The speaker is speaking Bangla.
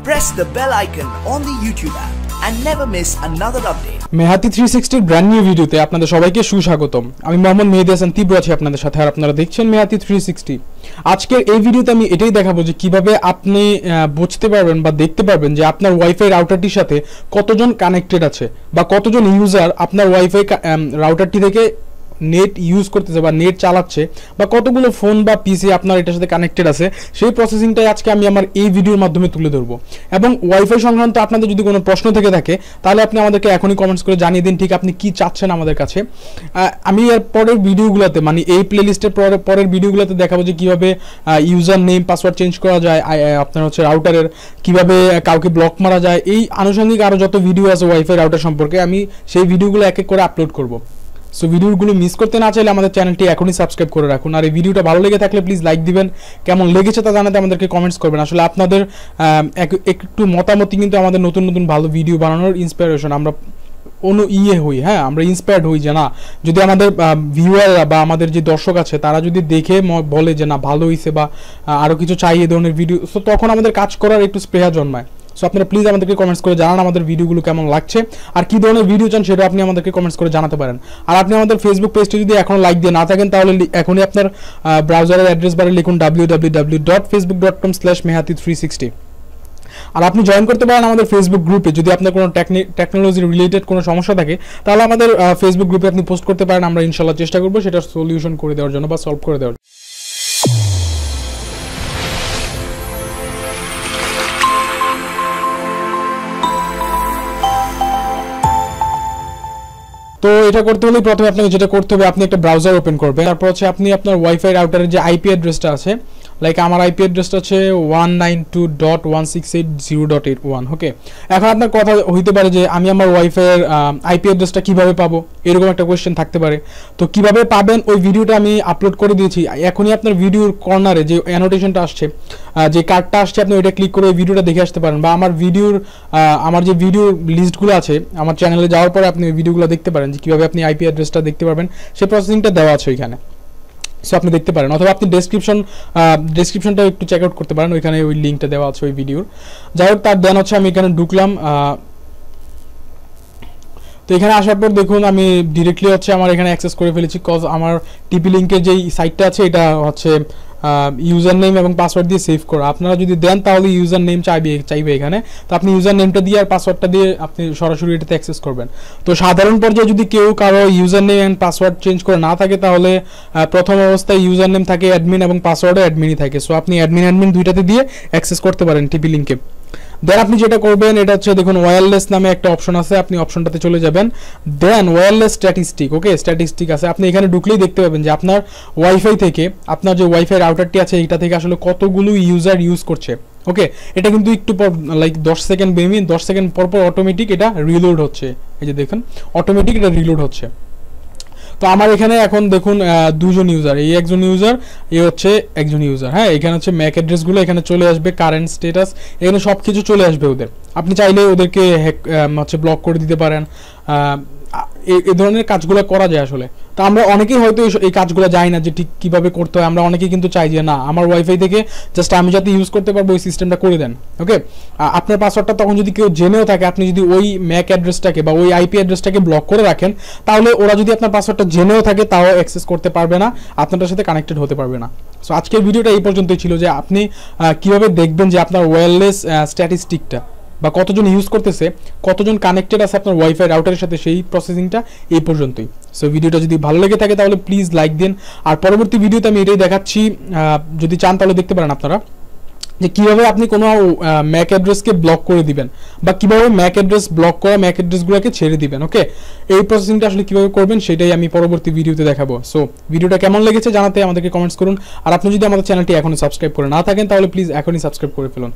Press the bell icon on the YouTube app and never miss another update. মেহাতি 360 brand new ভিডিওতে আপনাদের সবাইকে সুস্বাগতম। আমি মোহাম্মদ মেহেদী হাসান তীব্র আছি আপনাদের সাথে, আর আপনারা দেখছেন মেহাতি 360। আজকের এই ভিডিওতে আমি এটাই দেখাবো যে কিভাবে আপনি বুঝতে পারবেন বা দেখতে পারবেন যে আপনার ওয়াইফাই রাউটারটির সাথে কতজন কানেক্টেড আছে বা কতজন ইউজার আপনার ওয়াইফাই রাউটারটি থেকে নেট ইউজ করতেছে বা নেট চালাচ্ছে বা কতগুলো ফোন বা পিসি আপনার এটার সাথে কানেক্টেড আছে, সেই প্রসেসিংটাই আজকে আমি আমার এই ভিডিওর মাধ্যমে তুলে ধরবো। এবং ওয়াইফাই সংক্রান্ত আপনাদের যদি কোনো প্রশ্ন থেকে থাকে তাহলে আপনি আমাদেরকে এখনই কমেন্টস করে জানিয়ে দিন ঠিক আপনি কি চাচ্ছেন আমাদের কাছে। আমি এর পরের ভিডিওগুলোতে মানে এই প্লেলিস্টের পরের ভিডিওগুলোতে দেখাবো যে কীভাবে ইউজার নেম পাসওয়ার্ড চেঞ্জ করা যায়, আপনার হচ্ছে রাউটারের কীভাবে কাউকে ব্লক মারা যায়, এই আনুষঙ্গিক আরও যত ভিডিও আছে ওয়াইফাই রাউটার সম্পর্কে আমি সেই ভিডিওগুলো এক এক করে আপলোড করবো। সো ভিডিওগুলো মিস করতে না চাইলে আমাদের চ্যানেলটি এখনই সাবস্ক্রাইব করে রাখুন। আর এই ভিডিওটা ভালো লেগে থাকলে প্লিজ লাইক দিবেন, কেমন লেগেছে তা জানাতে আমাদেরকে কমেন্টস করবেন। আসলে আপনাদের একটু মতামতই কিন্তু আমাদের নতুন নতুন ভালো ভিডিও বানানোর ইন্সপিরেশন। আমরা হই, হ্যাঁ আমরা ইন্সপায়ার্ড হই যে না, যদি আমাদের ভিউয়াররা বা আমাদের যে দর্শক আছে তারা যদি দেখে বলে যে না ভালো হয়েছে বা আরও কিছু চাই এই ধরনের ভিডিও, সো তখন আমাদের কাজ করার একটু স্পৃহা জন্মায়। সো আপনারা প্লিজ আমাদেরকে কমেন্টস করে জানান আমাদের ভিডিওগুলো কেমন লাগছে আর কী ধরনের ভিডিও চান সেটা আপনি আমাদেরকে কমেন্টস করে জানাতে পারেন। আর আপনি আমাদের ফেসবুক পেজটি যদি এখনও লাইক দিয়ে না থাকেন তাহলে এখনই আপনার ব্রাউজারের অ্যাড্রেস বারে লিখুন www.facebook.com/mehati360। আর আপনি জয়েন করতে পারেন আমাদের ফেসবুক গ্রুপে। যদি আপনার কোনো টেকনোলজি রিলেটেড কোনো সমস্যা থাকে তাহলে আমাদের ফেসবুক গ্রুপে আপনি পোস্ট করতে পারেন। আমরা ইনশাল্লাহ চেষ্টা করবো সেটার সলিউশন করে দেওয়ার জন্য বা সলভ করে দেওয়ার। তো এটা করতে হলে প্রথমে আপনাকে যেটা করতে হবে, আপনি একটা ব্রাউজার ওপেন করবেন। তারপর হচ্ছে আপনি আপনার ওয়াইফাই রাউটারের যে আইপি অ্যাড্রেসটা আছে, লাইক আমার আইপি অ্যাড্রেসটা হচ্ছে 192.168.0.81। ওকে, এখন আপনার কথা হইতে পারে যে আমি আমার ওয়াইফাইয়ের আইপি অ্যাড্রেসটা কীভাবে পাবো, এরকম একটা কোয়েশ্চেন থাকতে পারে। তো কিভাবে পাবেন ওই ভিডিওটা আমি আপলোড করে দিয়েছি। এখনই আপনার ভিডিওর কর্নারে যে অ্যানোটেশনটা আসছে, যে কার্ডটা আসছে, আপনি ওইটা ক্লিক করে ওই ভিডিওটা দেখে আসতে পারেন। বা আমার যে ভিডিও লিস্টগুলো আছে আমার চ্যানেলে যাওয়ার পরে আপনি ওই ভিডিওগুলো দেখতে পারেন যে কীভাবে আপনি আইপি অ্যাড্রেসটা দেখতে পারবেন, সেই প্রসেসিংটা দেওয়া আছে ওইখানে। সো আপনি দেখতে পারেন, অথবা আপনি ডেসক্রিপশনটা একটু চেক আউট করতে পারেন, ওইখানে ওই লিঙ্কটা দেওয়া আছে ওই ভিডিওর। যাই হোক, তার দেন হচ্ছে আমি এখানে ঢুকলাম। তো এখানে আসার পর দেখুন আমি ডিরেক্টলি হচ্ছে আমার এখানে অ্যাক্সেস করে ফেলেছি, কজ আমার টিপি লিঙ্কের যেই সাইটটা আছে এটা হচ্ছে ইউজার নেম এবং পাসওয়ার্ড দিয়ে সেভ করা। আপনারা যদি দেন তাহলে ইউজার নেম চাইবে এখানে, তো আপনি ইউজার নেমটা দিয়ে আর পাসওয়ার্ডটা দিয়ে আপনি সরাসরি এটাতে অ্যাক্সেস করবেন। তো সাধারণ পর্যায়ে যদি কেউ কারো user name and password change করে না থাকে তাহলে প্রথম অবস্থায় ইউজার নেম থাকে অ্যাডমিন এবং পাসওয়ার্ডও অ্যাডমিনই থাকে। সো আপনি অ্যাডমিন দুইটাতে দিয়ে অ্যাক্সেস করতে পারেন টিপি লিঙ্কে। দেন আপনি যেটা করবেন এটা হচ্ছে দেখুন ওয়্যারলেস নামে একটা অপশন আছে, আপনি অপশনটাতে চলে যাবেন। দেন ওয়্যারলেস স্ট্যাটিস্টিক, ওকে স্ট্যাটিস্টিক আছে, আপনি এখানে ঢুকলেই দেখতে পাবেন যে আপনার ওয়াইফাই থেকে আপনার যে ওয়াইফাই রাউটারটি আছে এটা থেকে আসলে কতগুলো ইউজার ইউজ করছে। ওকে, এটা কিন্তু একটু পর লাইক 10 সেকেন্ড 10 সেকেন্ড পর অটোমেটিক এটা রিলোড হচ্ছে। এই যে দেখুন অটোমেটিক এটা রিলোড হচ্ছে। তো আমার এখানে এখন দেখুন দুজন ইউজার, এই একজন ইউজার, হচ্ছে একজন ইউজার। হ্যাঁ, এখানে হচ্ছে ম্যাক অ্যাড্রেসগুলো এখানে চলে আসবে, কারেন্ট স্ট্যাটাস এখানে সব কিছু চলে আসবে ওদের। আপনি চাইলে ওদেরকে হচ্ছে ব্লক করে দিতে পারেন, এই ধরনের কাজগুলো করা যায় আসলে। তো আমরা অনেকেই হয়তো এই কাজগুলো যাই না যে ঠিক কীভাবে করতে হয়। আমরা অনেকেই কিন্তু চাই যে না আমার ওয়াইফাই থেকে জাস্ট আমি যাতে ইউজ করতে পারবো ওই সিস্টেমটা করে দেন। ওকে, আপনার পাসওয়ার্ডটা তখন যদি কেউ জেনেও থাকে, আপনি যদি ওই ম্যাক অ্যাড্রেসটাকে বা ওই আইপি অ্যাড্রেসটাকে ব্লক করে রাখেন তাহলে ওরা যদি আপনার পাসওয়ার্ডটা জেনেও থাকে তাও অ্যাক্সেস করতে পারবে না, আপনার সাথে কানেক্টেড হতে পারবে না। সো আজকের ভিডিওটা এই পর্যন্তই ছিল যে আপনি কীভাবে দেখবেন যে আপনার ওয়্যারলেস স্ট্যাটিস্টিকটা বা কতজন ইউজ করতেছে, কতজন কানেক্টেড আছে আপনার ওয়াইফাই রাউটারের সাথে, সেই প্রসেসিংটা এই পর্যন্তই। সো ভিডিওটা যদি ভালো লেগে থাকে তাহলে প্লিজ লাইক দিন। আর পরবর্তী ভিডিওতে আমি এটাই দেখাচ্ছি, যদি চান তাহলে দেখতে পারেন আপনারা যে কীভাবে আপনি কোনো ম্যাক অ্যাড্রেসকে ব্লক করে দিবেন বা কীভাবে ম্যাক অ্যাড্রেস ব্লক করা ম্যাক অ্যাড্রেসগুলোকে ছেড়ে দিবেন। ওকে, এই প্রসেসিংটা আসলে কীভাবে করবেন সেটাই আমি পরবর্তী ভিডিওতে দেখাবো। সো ভিডিওটা কেমন লেগেছে জানাতে আমাদেরকে কমেন্টস করুন। আর আপনি যদি আমাদের চ্যানেলটি এখনই সাবস্ক্রাইব করে না থাকেন তাহলে প্লিজ এখনই সাবস্ক্রাইব করে ফেলুন।